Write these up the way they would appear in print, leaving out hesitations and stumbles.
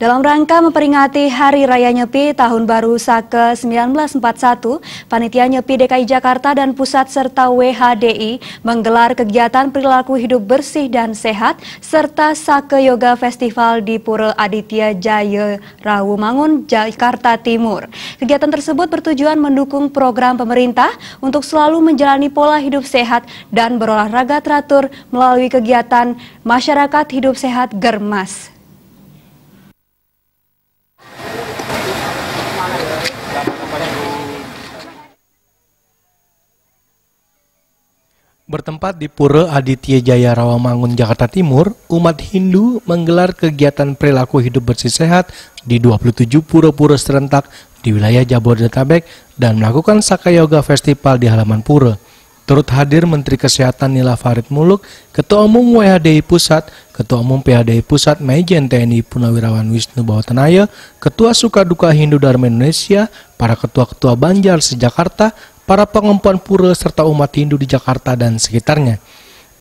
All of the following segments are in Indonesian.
Dalam rangka memperingati Hari Raya Nyepi Tahun Baru Sake 1941, Panitia Nyepi DKI Jakarta dan Pusat serta WHDI menggelar kegiatan perilaku hidup bersih dan sehat serta Sake Yoga Festival di Pura Aditya Jaya Rawamangun, Jakarta Timur. Kegiatan tersebut bertujuan mendukung program pemerintah untuk selalu menjalani pola hidup sehat dan berolahraga teratur melalui kegiatan Masyarakat Hidup Sehat Germas. Bertempat di Pura Aditya Jaya Rawamangun, Jakarta Timur, umat Hindu menggelar kegiatan perilaku hidup bersih sehat di 27 pura-pura serentak di wilayah Jabodetabek dan melakukan Sake Yoga Festival di halaman pura. Turut hadir Menteri Kesehatan Nila Farid Muluk, Ketua Umum WHDI Pusat, Ketua Umum PHDI Pusat Majen TNI Purnawirawan Wisnu Bawatanaya, Ketua Sukaduka Hindu Dharma Indonesia, para ketua-ketua Banjar se-Jakarta, para pengempuan pura serta umat Hindu di Jakarta dan sekitarnya.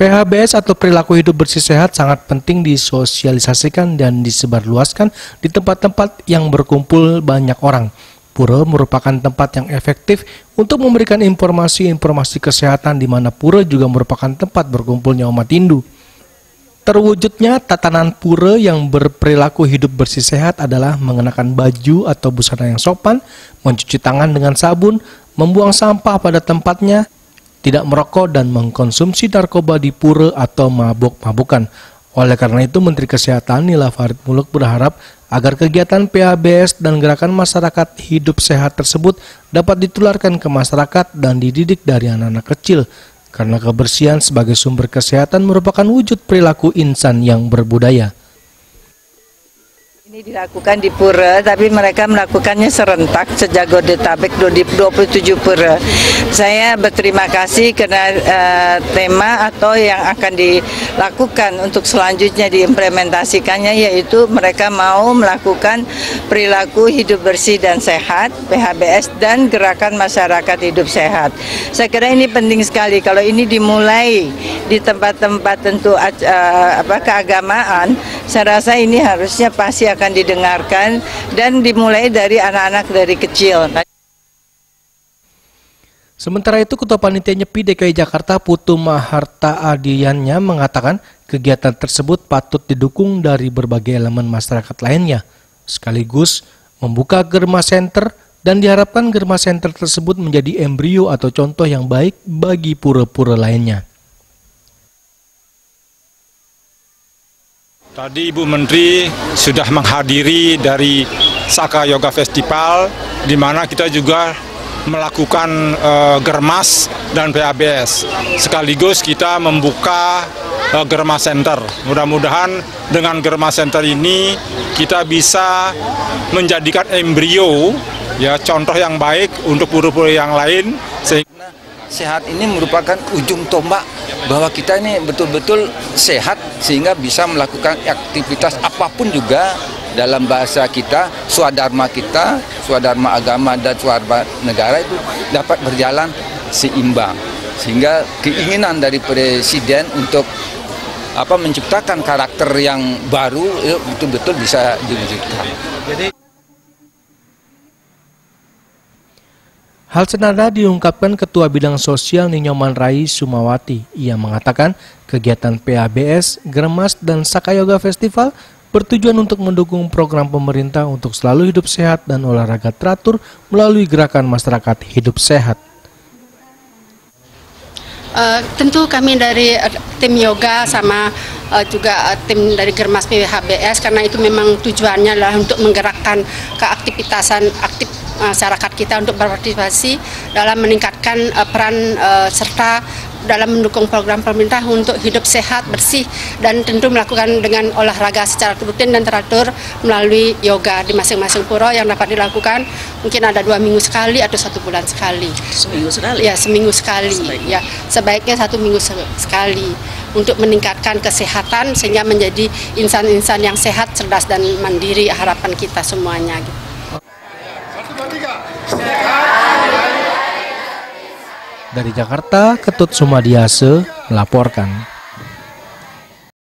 PHBS atau perilaku hidup bersih sehat sangat penting disosialisasikan dan disebarluaskan di tempat-tempat yang berkumpul banyak orang. Pura merupakan tempat yang efektif untuk memberikan informasi-informasi kesehatan di mana pura juga merupakan tempat berkumpulnya umat Hindu. Terwujudnya tatanan pura yang berperilaku hidup bersih sehat adalah mengenakan baju atau busana yang sopan, mencuci tangan dengan sabun, membuang sampah pada tempatnya, tidak merokok dan mengkonsumsi narkoba di pura atau mabuk-mabukan. Oleh karena itu, Menteri Kesehatan Nila Farid Muluk berharap agar kegiatan PHBS dan gerakan masyarakat hidup sehat tersebut dapat ditularkan ke masyarakat dan dididik dari anak-anak kecil, karena kebersihan sebagai sumber kesehatan merupakan wujud perilaku insan yang berbudaya. Ini dilakukan di pura, tapi mereka melakukannya serentak se-Jabodetabek di 27 pura. Saya berterima kasih karena tema atau yang akan dilakukan untuk selanjutnya diimplementasikannya, yaitu mereka mau melakukan perilaku hidup bersih dan sehat, PHBS, dan gerakan masyarakat hidup sehat. Saya kira ini penting sekali kalau ini dimulai di tempat-tempat tentu keagamaan. Saya rasa ini harusnya pasti akan didengarkan dan dimulai dari anak-anak dari kecil. Sementara itu, Ketua Panitia Nyepi DKI Jakarta Putu Maharta Adiannya mengatakan kegiatan tersebut patut didukung dari berbagai elemen masyarakat lainnya, sekaligus membuka Germas Center dan diharapkan Germas Center tersebut menjadi embrio atau contoh yang baik bagi pura-pura lainnya. Tadi Ibu Menteri sudah menghadiri dari Sake Yoga Festival, di mana kita juga melakukan Germas dan PHBS. Sekaligus kita membuka Germas Center. Mudah-mudahan dengan Germas Center ini kita bisa menjadikan embrio, ya, contoh yang baik untuk pura-pura yang lain. Sehat ini merupakan ujung tombak bahwa kita ini betul-betul sehat sehingga bisa melakukan aktivitas apapun juga dalam bahasa kita, swadharma agama dan swadharma negara itu dapat berjalan seimbang. Sehingga keinginan dari Presiden untuk menciptakan karakter yang baru itu betul-betul bisa diwujudkan. Hal senada diungkapkan Ketua Bidang Sosial Ninyoman Rai Sumawati. Ia mengatakan kegiatan PHBS, Germas, dan Sake Yoga Festival bertujuan untuk mendukung program pemerintah untuk selalu hidup sehat dan olahraga teratur melalui gerakan masyarakat hidup sehat. Tentu kami dari tim yoga sama juga tim dari Germas PHBS, karena itu memang tujuannya adalah untuk menggerakkan keaktivitasan masyarakat kita untuk berpartisipasi dalam meningkatkan peran serta dalam mendukung program pemerintah untuk hidup sehat, bersih, dan tentu melakukan dengan olahraga secara rutin dan teratur melalui yoga di masing-masing pura yang dapat dilakukan mungkin ada 2 minggu sekali atau 1 bulan sekali. Seminggu sekali? Ya, seminggu sekali. Ya, sebaiknya 1 minggu sekali untuk meningkatkan kesehatan sehingga menjadi insan-insan yang sehat, cerdas, dan mandiri, harapan kita semuanya. Dari Jakarta, Ketut Sumadiase melaporkan.